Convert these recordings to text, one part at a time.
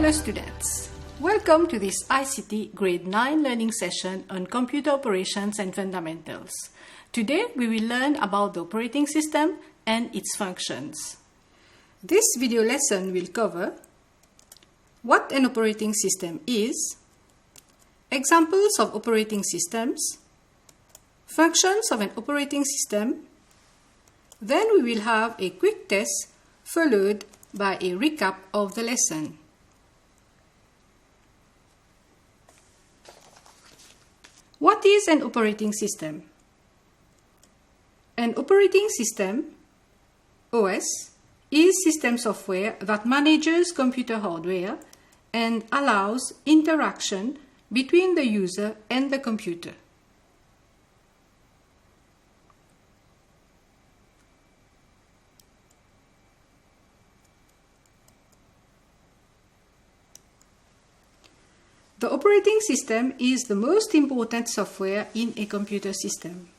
Hello students, welcome to this ICT Grade 9 learning session on computer operations and fundamentals. Today we will learn about the operating system and its functions. This video lesson will cover what an operating system is, examples of operating systems, functions of an operating system. Then we will have a quick test followed by a recap of the lesson. What is an operating system? An operating system, OS, is system software that manages computer hardware and allows interaction between the user and the computer. The operating system is the most important software in a computer system.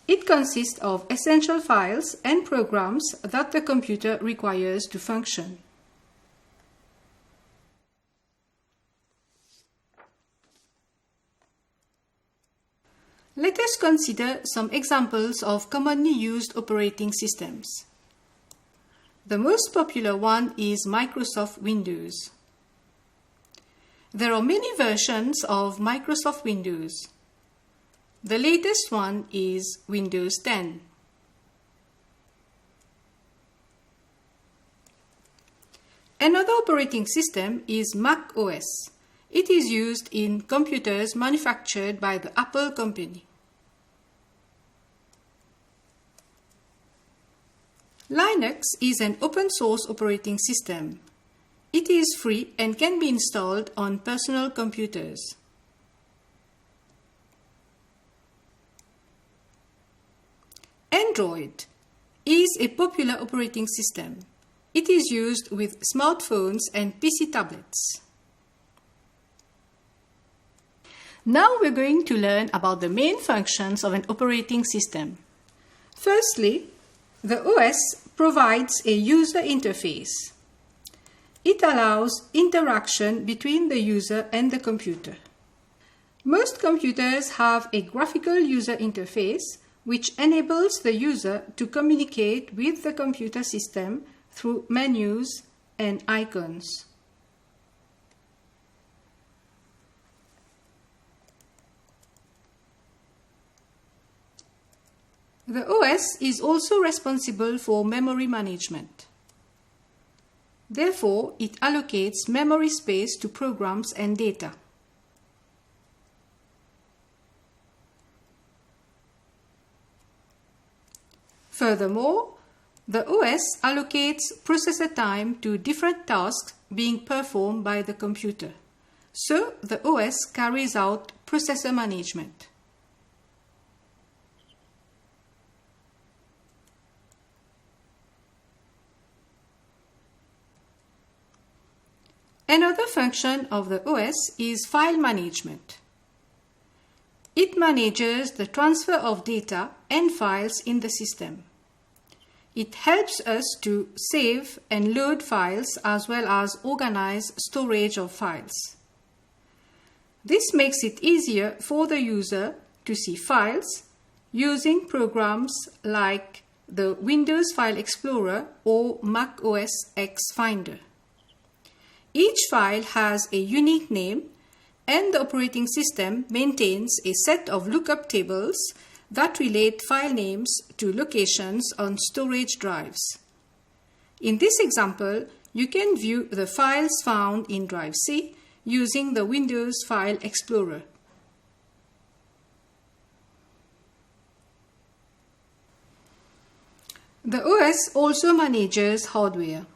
It consists of essential files and programs that the computer requires to function. Let us consider some examples of commonly used operating systems. The most popular one is Microsoft Windows. There are many versions of Microsoft Windows. The latest one is Windows 10. Another operating system is Mac OS. It is used in computers manufactured by the Apple company. Linux is an open source operating system. It is free and can be installed on personal computers. Android is a popular operating system. It is used with smartphones and PC tablets. Now we're going to learn about the main functions of an operating system. Firstly, the OS provides a user interface. It allows interaction between the user and the computer. Most computers have a graphical user interface which enables the user to communicate with the computer system through menus and icons. The OS is also responsible for memory management. Therefore, it allocates memory space to programs and data. Furthermore, the OS allocates processor time to different tasks being performed by the computer. So, the OS carries out processor management. Another function of the OS is file management. It manages the transfer of data and files in the system. It helps us to save and load files as well as organize storage of files. This makes it easier for the user to see files using programs like the Windows File Explorer or Mac OS X Finder. Each file has a unique name, and the operating system maintains a set of lookup tables that relate file names to locations on storage drives. In this example, you can view the files found in drive C using the Windows File Explorer. The OS also manages hardware.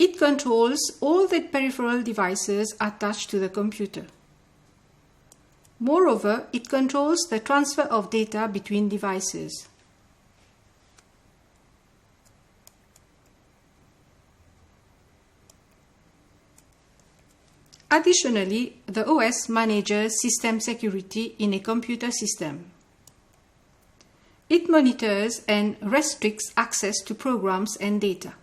It controls all the peripheral devices attached to the computer. Moreover, it controls the transfer of data between devices. Additionally, the OS manages system security in a computer system. It monitors and restricts access to programs and data.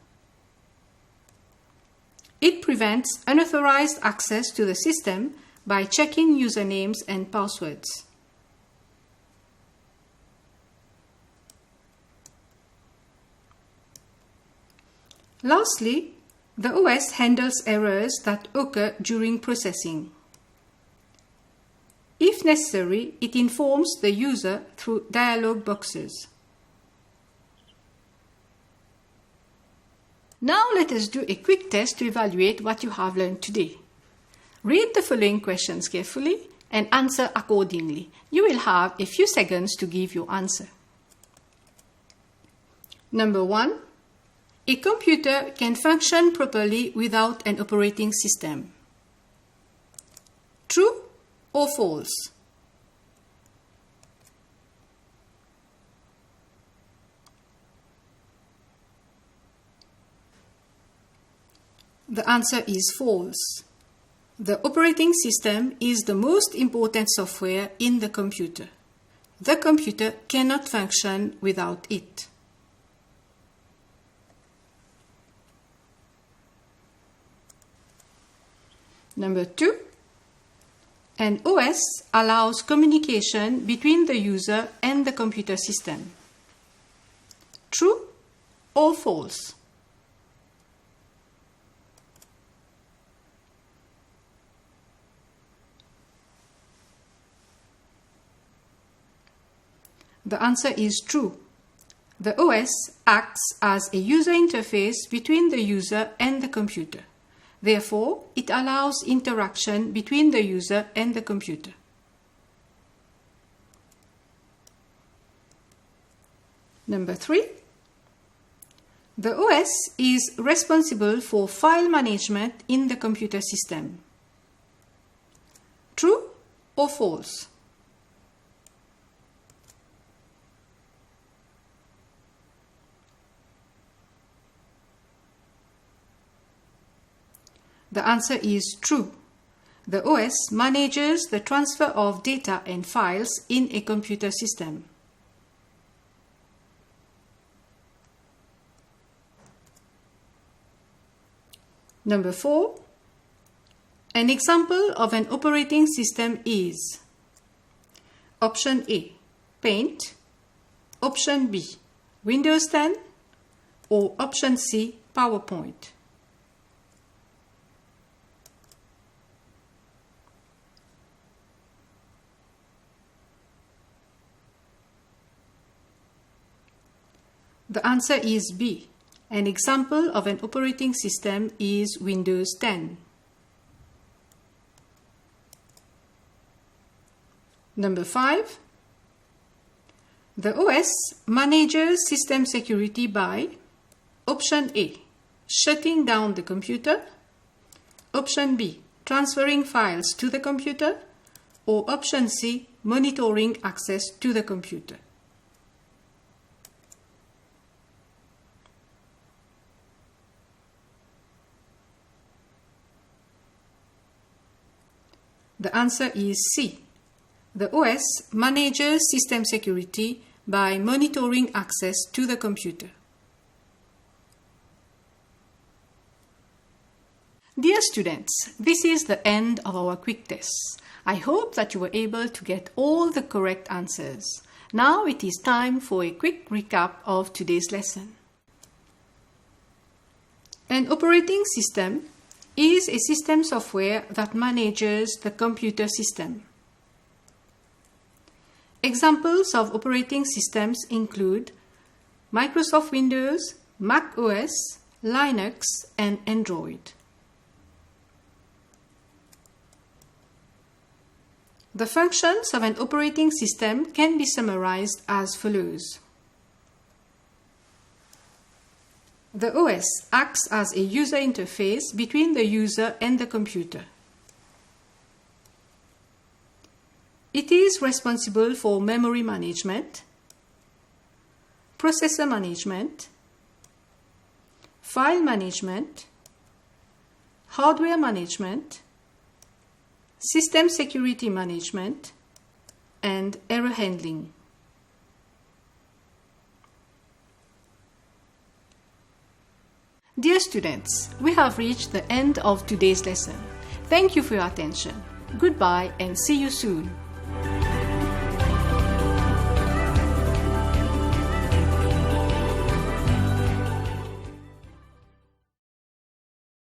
It prevents unauthorized access to the system by checking usernames and passwords. Lastly, the OS handles errors that occur during processing. If necessary, it informs the user through dialog boxes. Now let us do a quick test to evaluate what you have learned today. Read the following questions carefully and answer accordingly. You will have a few seconds to give your answer. Number 1. A computer can function properly without an operating system. True or false? The answer is false. The operating system is the most important software in the computer. The computer cannot function without it. Number 2. An OS allows communication between the user and the computer system. True or false? The answer is true. The OS acts as a user interface between the user and the computer. Therefore, it allows interaction between the user and the computer. Number 3. The OS is responsible for file management in the computer system. True or false? The answer is true. The OS manages the transfer of data and files in a computer system. Number 4. An example of an operating system is Option A, Paint, Option B, Windows 10, or Option C, PowerPoint. The answer is B. An example of an operating system is Windows 10. Number 5. The OS manages system security by Option A, shutting down the computer, Option B, transferring files to the computer, or Option C, monitoring access to the computer. The answer is C. The OS manages system security by monitoring access to the computer. Dear students, this is the end of our quick tests. I hope that you were able to get all the correct answers. Now it is time for a quick recap of today's lesson. An operating system is a system software that manages the computer system. Examples of operating systems include Microsoft Windows, Mac OS, Linux, and Android. The functions of an operating system can be summarized as follows. The OS acts as a user interface between the user and the computer. It is responsible for memory management, processor management, file management, hardware management, system security management, and error handling. Dear students, we have reached the end of today's lesson. Thank you for your attention. Goodbye and see you soon.